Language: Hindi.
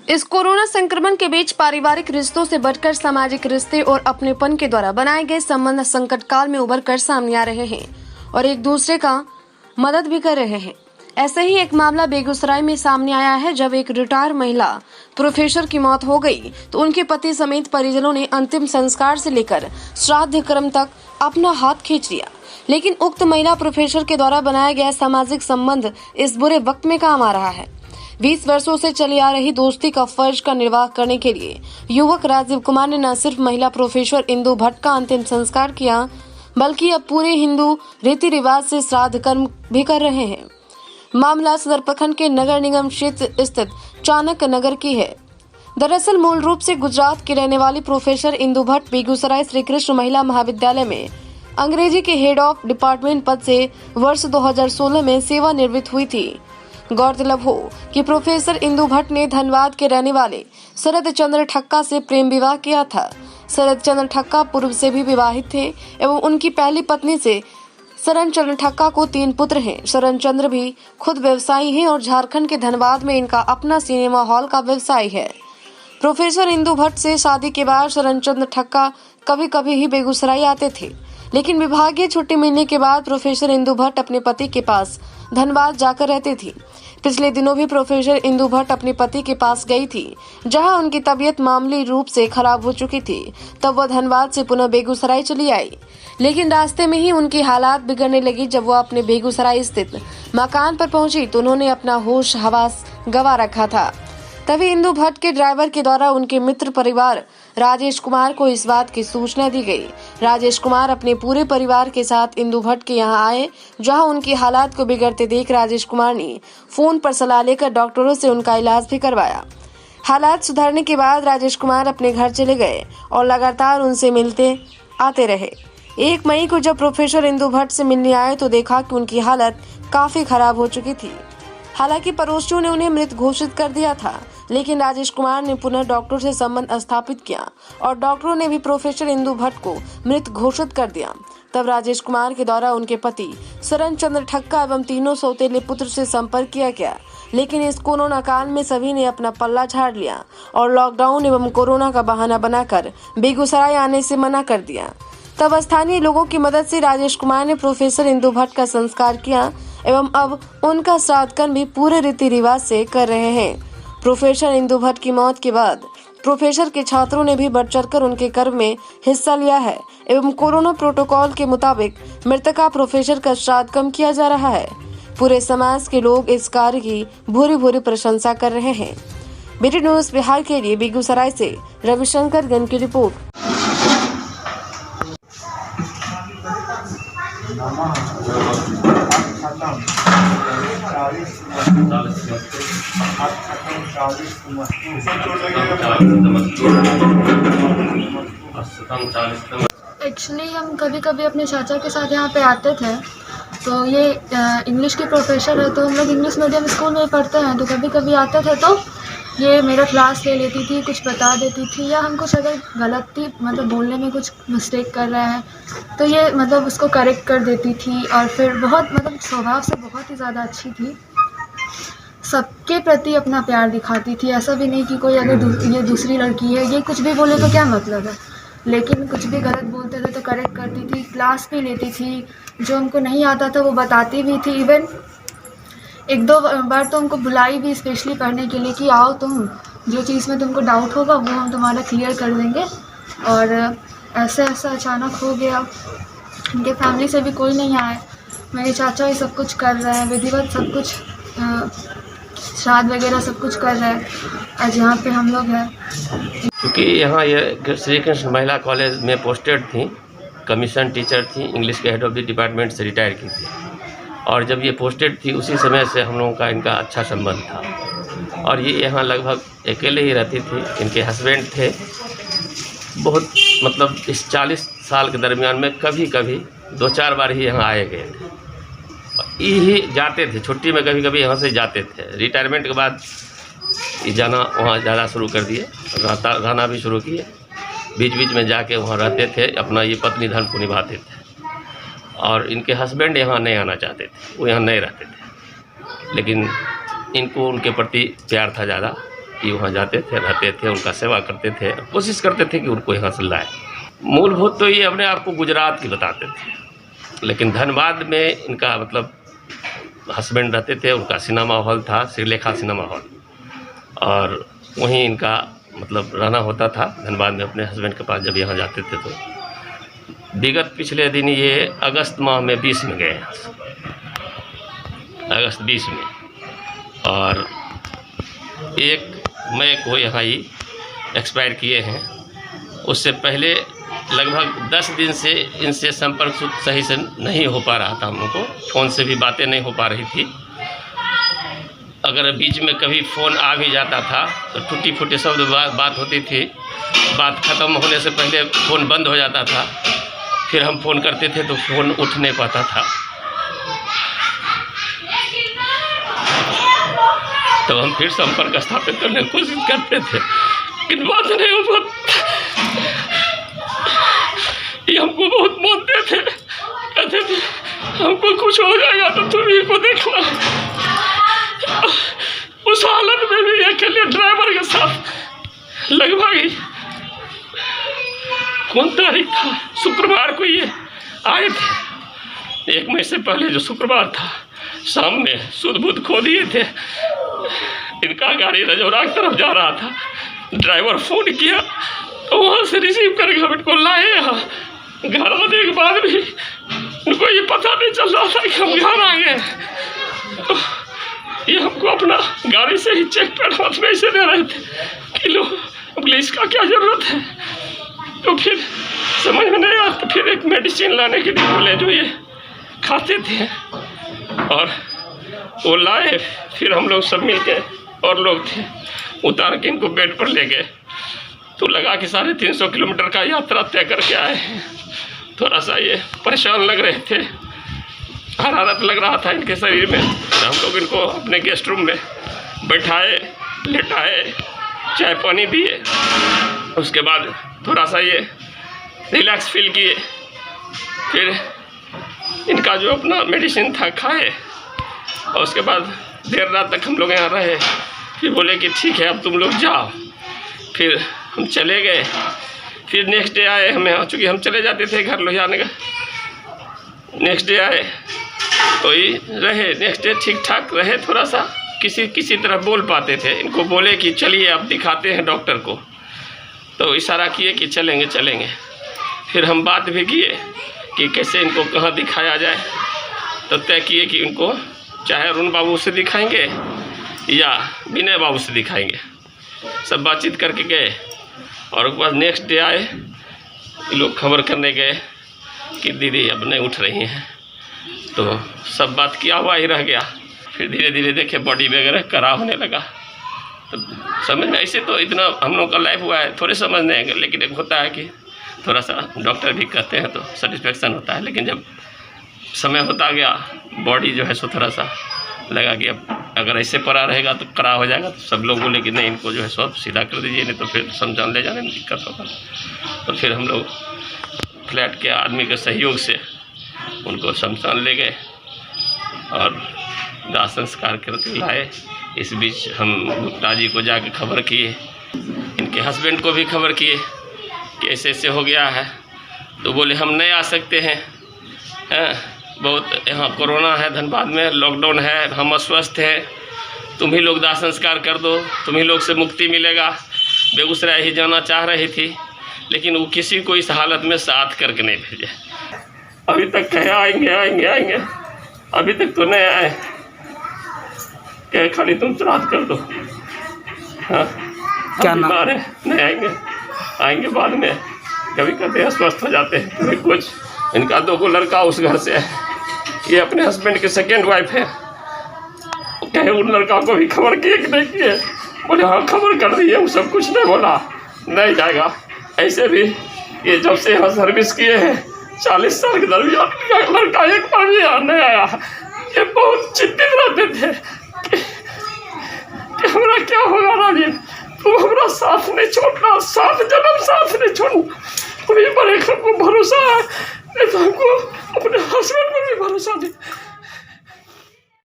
इस कोरोना संक्रमण के बीच पारिवारिक रिश्तों से बढ़कर सामाजिक रिश्ते और अपनेपन के द्वारा बनाए गए संबंध संकट काल में उभर कर सामने आ रहे हैं और एक दूसरे का मदद भी कर रहे हैं। ऐसा ही एक मामला बेगूसराय में सामने आया है। जब एक रिटायर महिला प्रोफेसर की मौत हो गई तो उनके पति समेत परिजनों ने अंतिम संस्कार से लेकर श्राद्ध कर्म तक अपना हाथ खींच लिया, लेकिन उक्त महिला प्रोफेसर के द्वारा बनाया गया सामाजिक संबंध इस बुरे वक्त में काम आ रहा है। 20 वर्षों से चली आ रही दोस्ती का फर्ज का निर्वाह करने के लिए युवक राजीव कुमार ने न सिर्फ महिला प्रोफेसर इंदु भट्ट का अंतिम संस्कार किया, बल्कि अब पूरे हिंदू रीति रिवाज से श्राद्ध कर्म भी कर रहे हैं। मामला सदर प्रखंड के नगर निगम क्षेत्र स्थित चाणक्य नगर की है। दरअसल मूल रूप से गुजरात की रहने वाली प्रोफेसर इंदु भट्ट बेगूसराय श्री कृष्ण महिला महाविद्यालय में अंग्रेजी के हेड ऑफ डिपार्टमेंट पद से वर्ष 2016 में सेवानिवृत्त हुई थी। गौरतलब हो कि प्रोफेसर इंदु भट्ट ने धनबाद के रहने वाले शरद चंद्र ठक्का से प्रेम विवाह किया था। शरद चंद्र ठक्का पूर्व से भी विवाहित थे एवं उनकी पहली पत्नी से शरण चंद्र ठक्का को 3 पुत्र हैं। शरण चंद्र भी खुद व्यवसायी हैं और झारखंड के धनबाद में इनका अपना सिनेमा हॉल का व्यवसाय है। प्रोफेसर इंदु भट्ट से शादी के बाद शरण चंद्र ठक्का कभी कभी ही बेगूसराय आते थे, लेकिन विभागीय छुट्टी मिलने के बाद प्रोफेसर इंदु भट्ट अपने पति के पास धनबाद जाकर रहती थी। पिछले दिनों भी प्रोफेसर इंदु भट्ट अपने पति के पास गई थी, जहां उनकी तबीयत मामूली रूप से खराब हो चुकी थी। तब वह धनबाद से पुनः बेगूसराय चली आई, लेकिन रास्ते में ही उनकी हालात बिगड़ने लगी। जब वह अपने बेगूसराय स्थित मकान पर पहुंची तो उन्होंने अपना होश हवास गंवा रखा था। तभी इंदु भट्ट के ड्राइवर के द्वारा उनके मित्र परिवार राजेश कुमार को इस बात की सूचना दी गई। राजेश कुमार अपने पूरे परिवार के साथ इंदु भट्ट के यहां आए, जहां उनकी हालात को बिगड़ते देख राजेश कुमार ने फोन पर सलाह लेकर डॉक्टरों से उनका इलाज भी करवाया। हालात सुधरने के बाद राजेश कुमार अपने घर चले गए और लगातार उनसे मिलते आते रहे। 1 मई को जब प्रोफेसर इंदु भट्ट से मिलने आए तो देखा कि उनकी हालत काफी खराब हो चुकी थी। हालांकि पड़ोसियों ने उन्हें मृत घोषित कर दिया था, लेकिन राजेश कुमार ने पुनः डॉक्टर से संबंध स्थापित किया और डॉक्टरों ने भी प्रोफेसर इंदु भट्ट को मृत घोषित कर दिया। तब राजेश कुमार के द्वारा उनके पति शरण चंद्र ठक्का एवं 3 सौतेले पुत्र से संपर्क किया गया, लेकिन इस कोरोना काल में सभी ने अपना पल्ला झाड़ लिया और लॉकडाउन एवं कोरोना का बहाना बनाकर बेगूसराय आने से मना कर दिया। तब स्थानीय लोगों की मदद से राजेश कुमार ने प्रोफेसर इंदु भट्ट का संस्कार किया एवं अब उनका श्राद्ध कर्म भी पूरे रीति रिवाज से कर रहे हैं। प्रोफेसर इंदु भट्ट की मौत के बाद प्रोफेसर के छात्रों ने भी बढ़ चढ़कर उनके कर्म में हिस्सा लिया है एवं कोरोना प्रोटोकॉल के मुताबिक मृतका प्रोफेसर का श्राद्ध कर्म किया जा रहा है। पूरे समाज के लोग इस कार्य की भूरी भूरी प्रशंसा कर रहे हैं। बीटी न्यूज बिहार के लिए बेगूसराय से रविशंकर गन की रिपोर्ट। एक्चुअली हम कभी कभी अपने चाचा के साथ यहाँ पे आते थे, तो ये इंग्लिश की प्रोफेसर है, तो हम लोग इंग्लिश मीडियम स्कूल में पढ़ते हैं, तो कभी कभी आते थे तो ये मेरा क्लास ले लेती थी, कुछ बता देती थी, या हम कुछ अगर गलती मतलब बोलने में कुछ मिस्टेक कर रहे हैं तो ये मतलब उसको करेक्ट कर देती थी। और फिर बहुत मतलब स्वभाव से बहुत ही ज़्यादा अच्छी थी, सबके प्रति अपना प्यार दिखाती थी। ऐसा भी नहीं कि कोई अगर ये दूसरी लड़की है ये कुछ भी बोले तो क्या मतलब है, लेकिन कुछ भी गलत बोलते थे तो करेक्ट करती थी, क्लास भी लेती थी, जो हमको नहीं आता था वो बताती भी थी। इवन 1-2 बार तो हमको बुलाई भी स्पेशली पढ़ने के लिए कि आओ तुम, जो चीज़ में तुमको डाउट होगा वो हम तुम्हारा क्लियर कर देंगे। और ऐसा अचानक हो गया, उनके फैमिली से भी कोई नहीं आए, मेरे चाचा ही सब कुछ कर रहे हैं, विधिवत सब कुछ श्राद्ध वगैरह सब कुछ कर रहे हैं। आज यहाँ पे हम लोग हैं क्योंकि यहाँ ये श्री कृष्ण महिला कॉलेज में पोस्टेड थी, कमीशन टीचर थी, इंग्लिश के हेड ऑफ द डिपार्टमेंट से रिटायर की थी। और जब ये पोस्टेड थी उसी समय से हम लोगों का इनका अच्छा संबंध था और ये यहाँ लगभग अकेले ही रहती थी। इनके हस्बैंड थे, बहुत मतलब इस 40 साल के दरमियान में कभी कभी 2-4 बार ही यहाँ आए गए थे। यही जाते थे छुट्टी में, कभी कभी यहाँ से जाते थे। रिटायरमेंट के बाद ये जाना वहाँ ज़्यादा शुरू कर दिए, रहना भी शुरू किए। बीच बीच में जाके वहाँ रहते थे, अपना ये पत्नी धर्म को निभाते थे। और इनके हस्बैंड यहाँ नहीं आना चाहते थे, वो यहाँ नहीं रहते थे, लेकिन इनको उनके प्रति प्यार था ज़्यादा, कि वहाँ जाते थे, रहते थे, उनका सेवा करते थे, कोशिश करते थे कि उनको यहाँ से लाए। मूलभूत तो ये अपने आप को गुजरात की बताते थे, लेकिन धनबाद में इनका मतलब हस्बैंड रहते थे, उनका सिनेमा हॉल था, श्रीलेखा सिनेमा हॉल, और वहीं इनका मतलब रहना होता था धनबाद में अपने हस्बैंड के पास जब यहाँ जाते थे। तो विगत पिछले दिन ये अगस्त माह में 20 में गए यहाँ से, अगस्त 20 में, और 1 मई को यहाँ ही एक्सपायर किए हैं। उससे पहले लगभग 10 दिन से इनसे संपर्क सही से नहीं हो पा रहा था, हम लोग को फ़ोन से भी बातें नहीं हो पा रही थी। अगर बीच में कभी फ़ोन आ भी जाता था तो टूटी फूटी शब्द बात होती थी, बात ख़त्म होने से पहले फ़ोन बंद हो जाता था, फिर हम फ़ोन करते थे तो फ़ोन उठ नहीं पाता था। तो हम फिर संपर्क स्थापित करने की कोशिश करते थे, लेकिन बात नहीं हो पाती। ये हमको बहुत मानते थे, कहते थे हमको कुछ हो जाएगा तो तुम्ही को देखना। उस हालत में भी अकेले ड्राइवर के साथ लगभग कौन तारीख था, शुक्रवार को ये आए थे। 1 मई से पहले जो शुक्रवार था, शाम में सुध बुध खो दिए थे। इनका गाड़ी रजौरा की तरफ जा रहा था, ड्राइवर फ़ोन किया तो वहाँ से रिसीव करके हम इनको लाए यहाँ। घर आने के बाद भी उनको ये पता नहीं चल रहा था कि हम घर आ गए। तो ये हमको अपना गाड़ी से ही चेक पैड हाथ में ऐसे दे रहे थे कि लो बोले इसका क्या ज़रूरत है। तो फिर समझ में नहीं आया, तो फिर एक मेडिसिन लाने के लिए बोले जो ये खाते थे, और वो लाए। फिर हम लोग सब मिल के और लोग थे, उतार के इनको बेड पर ले गए। तो लगा कि 350 किलोमीटर का यात्रा तय करके आए हैं। थोड़ा सा ये परेशान लग रहे थे, हरारत लग रहा था इनके शरीर में। हम लोग इनको अपने गेस्ट रूम में बैठाए, लेटाए, चाय पानी दिए। उसके बाद थोड़ा सा ये रिलैक्स फील किए। फिर इनका जो अपना मेडिसिन था खाए, और उसके बाद देर रात तक हम लोग यहाँ रहे। फिर बोले कि ठीक है अब तुम लोग जाओ। फिर हम चले गए। फिर नेक्स्ट डे आए, हमें चूँकि हम चले जाते थे घर लुधियाने का। नेक्स्ट डे आए तो ही रहे, नेक्स्ट डे ठीक ठाक रहे। थोड़ा सा किसी तरह बोल पाते थे। इनको बोले कि चलिए अब दिखाते हैं डॉक्टर को, तो इशारा किए कि चलेंगे चलेंगे। फिर हम बात भी किए कि कैसे इनको कहाँ दिखाया जाए। तो तय किए कि इनको चाहे अरुण बाबू से दिखाएंगे या विनय बाबू से दिखाएंगे। सब बातचीत करके गए, और उसके बाद नेक्स्ट डे आए, ये लोग खबर करने गए कि दीदी अब नहीं उठ रही हैं। तो सब बात किया हुआ ही रह गया। फिर धीरे धीरे देखे बॉडी वगैरह करा होने लगा। तो समझ में ऐसे तो इतना हम लोग का लाइफ हुआ है, थोड़े समझने आएंगे, लेकिन एक होता है कि थोड़ा सा डॉक्टर भी कहते हैं तो सेटिस्फेक्शन होता है। लेकिन जब समय होता गया, बॉडी जो है सो थोड़ा सा लगा कि अब अगर ऐसे पड़ा रहेगा तो करा हो जाएगा। तो सब लोग बोले कि नहीं इनको जो है सब सीधा कर दीजिए, नहीं तो फिर शमशान ले जाने में दिक्कत होगा। तो फिर हम लोग फ्लैट के आदमी के सहयोग से उनको शमशान ले गए और दाह संस्कार करके लाए। इस बीच हम गुप्ता जी को जाके खबर किए, इनके हस्बैंड को भी खबर किए कि ऐसे ऐसे हो गया है। तो बोले हम नहीं आ सकते हैं, बहुत यहाँ कोरोना है, धनबाद में लॉकडाउन है, हम अस्वस्थ हैं, तुम ही लोग दाह संस्कार कर दो, तुम ही लोग से मुक्ति मिलेगा। बेगूसराय ही जाना चाह रही थी, लेकिन वो किसी को इस हालत में साथ करके नहीं भेजे। अभी तक कहे आएंगे आएंगे आएंगे, अभी तक तो नहीं आए। कहे खाली तुम श्राद्ध कर दो। हाँ क्या बीमार है, नहीं आएंगे, आएंगे बाद में। कभी कहते हैं स्वस्थ हो जाते हैं, कभी कुछ। इनका 2 लड़का उस घर से है, ये अपने हस्बैंड की सेकेंड वाइफ है। कहे उन लड़का को भी खबर किए कि नहीं किए। बोले हाँ खबर कर दिए, वो सब कुछ नहीं बोला, नहीं जाएगा। ऐसे भी ये जब से यहाँ सर्विस किए हैं 40 साल के दरमियान लड़का एक बार भी यहाँ नहीं आया। ये बहुत चिंतित रहते थे कि हमारा क्या होगा राजीव, तुम हमारा साथ नहीं छोड़ना, 7 जन्म साथ नहीं छोड़ना। तुम्हें पर एक हमको भरोसा है, नहीं तो हमको अपने हस्बैंड पर भी भरोसा नहीं।